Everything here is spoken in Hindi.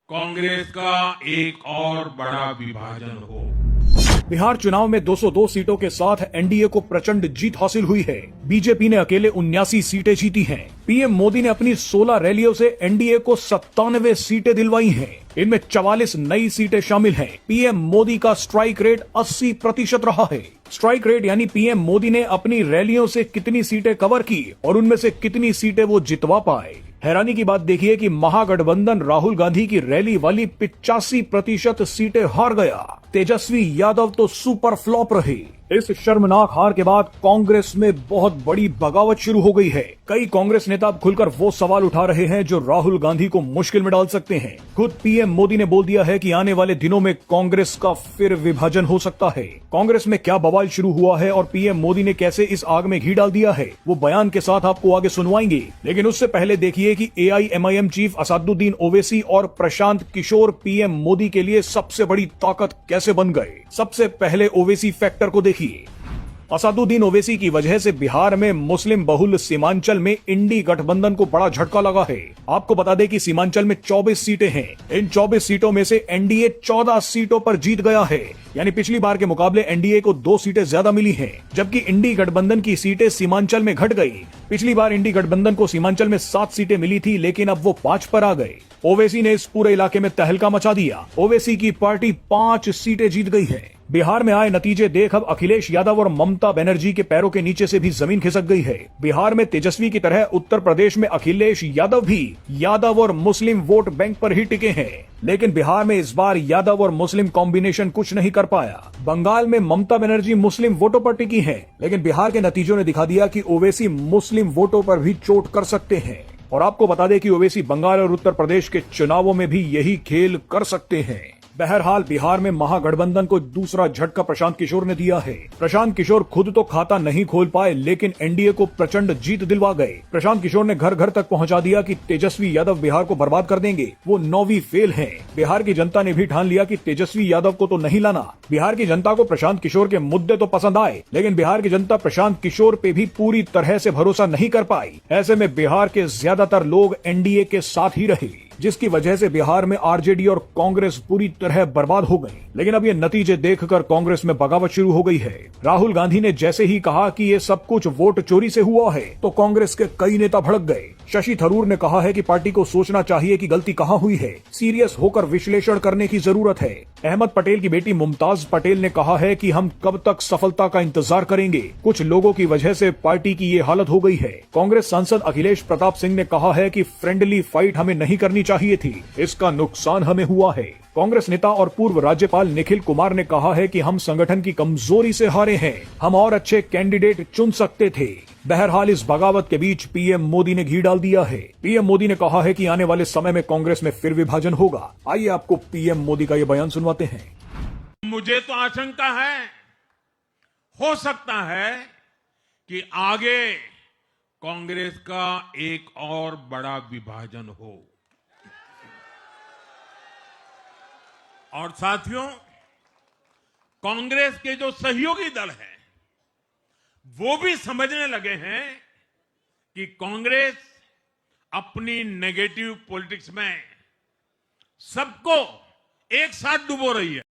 कांग्रेस का एक और बड़ा विभाजन हो। बिहार चुनाव में 202 सीटों के साथ एनडीए को प्रचंड जीत हासिल हुई है। बीजेपी ने अकेले 79 सीटें जीती हैं। पीएम मोदी ने अपनी 16 रैलियों से एनडीए को 97 सीटें दिलवाई हैं। इनमें 44 नई सीटें शामिल हैं। पीएम मोदी का स्ट्राइक रेट 80% रहा है। स्ट्राइक रेट यानी पीएम मोदी ने अपनी रैलियों से कितनी सीटें कवर की और उनमें से कितनी सीटें वो जितवा पाए। हैरानी की बात देखिए कि महागठबंधन राहुल गांधी की रैली वाली 85% सीटें हार गया। तेजस्वी यादव तो सुपर फ्लॉप रहे। इस शर्मनाक हार के बाद कांग्रेस में बहुत बड़ी बगावत शुरू हो गई है। कई कांग्रेस नेता अब खुलकर वो सवाल उठा रहे हैं जो राहुल गांधी को मुश्किल में डाल सकते हैं। खुद पीएम मोदी ने बोल दिया है कि आने वाले दिनों में कांग्रेस का फिर विभाजन हो सकता है। कांग्रेस में क्या बवाल शुरू हुआ है और पीएम मोदी ने कैसे इस आग में घी डाल दिया है, वो बयान के साथ आपको आगे सुनवाएंगे। लेकिन उससे पहले देखिए कि एआईएमआईएम चीफ असदुद्दीन ओवैसी और प्रशांत किशोर पीएम मोदी के लिए सबसे बड़ी ताकत कैसे बन गए। सबसे पहले ओवैसी फैक्टर को देखिए। असदुद्दीन ओवैसी की वजह से बिहार में मुस्लिम बहुल सीमांचल में इंडी गठबंधन को बड़ा झटका लगा है। आपको बता दें कि सीमांचल में 24 सीटें हैं। इन 24 सीटों में से एनडीए 14 सीटों पर जीत गया है, यानी पिछली बार के मुकाबले एनडीए को 2 सीटें ज्यादा मिली हैं। जबकि इंडी गठबंधन की सीटें सीमांचल में घट गई। पिछली बार इंडी गठबंधन को सीमांचल में 7 सीटें मिली थी, लेकिन अब वो 5 पर आ गए। ओवैसी ने इस पूरे इलाके में तहलका मचा दिया। ओवैसी की पार्टी 5 सीटें जीत गई है। बिहार में आए नतीजे देख अब अखिलेश यादव और ममता बनर्जी के पैरों के नीचे से भी जमीन खिसक गई है। बिहार में तेजस्वी की तरह उत्तर प्रदेश में अखिलेश यादव भी यादव और मुस्लिम वोट बैंक पर ही टिके हैं। लेकिन बिहार में इस बार यादव और मुस्लिम कॉम्बिनेशन कुछ नहीं कर पाया। बंगाल में ममता बनर्जी मुस्लिम वोटों पर टिकी है, लेकिन बिहार के नतीजों ने दिखा दिया कि ओवैसी मुस्लिम वोटों पर भी चोट कर सकते हैं। और आपको बता दें कि ओवैसी बंगाल और उत्तर प्रदेश के चुनावों में भी यही खेल कर सकते हैं। बहरहाल बिहार में महागठबंधन को दूसरा झटका प्रशांत किशोर ने दिया है। प्रशांत किशोर खुद तो खाता नहीं खोल पाए, लेकिन एनडीए को प्रचंड जीत दिलवा गए। प्रशांत किशोर ने घर घर तक पहुंचा दिया कि तेजस्वी यादव बिहार को बर्बाद कर देंगे। वो 9वीं फेल हैं। बिहार की जनता ने भी ठान लिया कि तेजस्वी यादव को तो नहीं लाना। बिहार की जनता को प्रशांत किशोर के मुद्दे तो पसंद आए, लेकिन बिहार की जनता प्रशांत किशोर पे भी पूरी तरह से भरोसा नहीं कर पाई। ऐसे में बिहार के ज्यादातर लोग एनडीए के साथ ही रहे, जिसकी वजह से बिहार में आरजेडी और कांग्रेस पूरी तरह बर्बाद हो गई। लेकिन अब ये नतीजे देखकर कांग्रेस में बगावत शुरू हो गई है। राहुल गांधी ने जैसे ही कहा कि ये सब कुछ वोट चोरी से हुआ है, तो कांग्रेस के कई नेता भड़क गए। शशि थरूर ने कहा है कि पार्टी को सोचना चाहिए कि गलती कहां हुई है। सीरियस होकर विश्लेषण करने की जरूरत है। अहमद पटेल की बेटी मुमताज पटेल ने कहा है कि हम कब तक सफलता का इंतजार करेंगे। कुछ लोगों की वजह से पार्टी की ये हालत हो गई है। कांग्रेस सांसद अखिलेश प्रताप सिंह ने कहा है कि फ्रेंडली फाइट हमें नहीं करनी चाहिए थी, इसका नुकसान हमें हुआ है। कांग्रेस नेता और पूर्व राज्यपाल निखिल कुमार ने कहा है कि हम संगठन की कमजोरी से हारे हैं, हम और अच्छे कैंडिडेट चुन सकते थे। बहरहाल इस बगावत के बीच पीएम मोदी ने घी डाल दिया है। पीएम मोदी ने कहा है कि आने वाले समय में कांग्रेस में फिर विभाजन होगा। आइए आपको पीएम मोदी का ये बयान सुनवाते हैं। मुझे तो आशंका है, हो सकता है कि आगे कांग्रेस का एक और बड़ा विभाजन हो। और साथियों, कांग्रेस के जो सहयोगी दल हैं, वो भी समझने लगे हैं कि कांग्रेस अपनी नेगेटिव पॉलिटिक्स में सबको एक साथ डुबो रही है।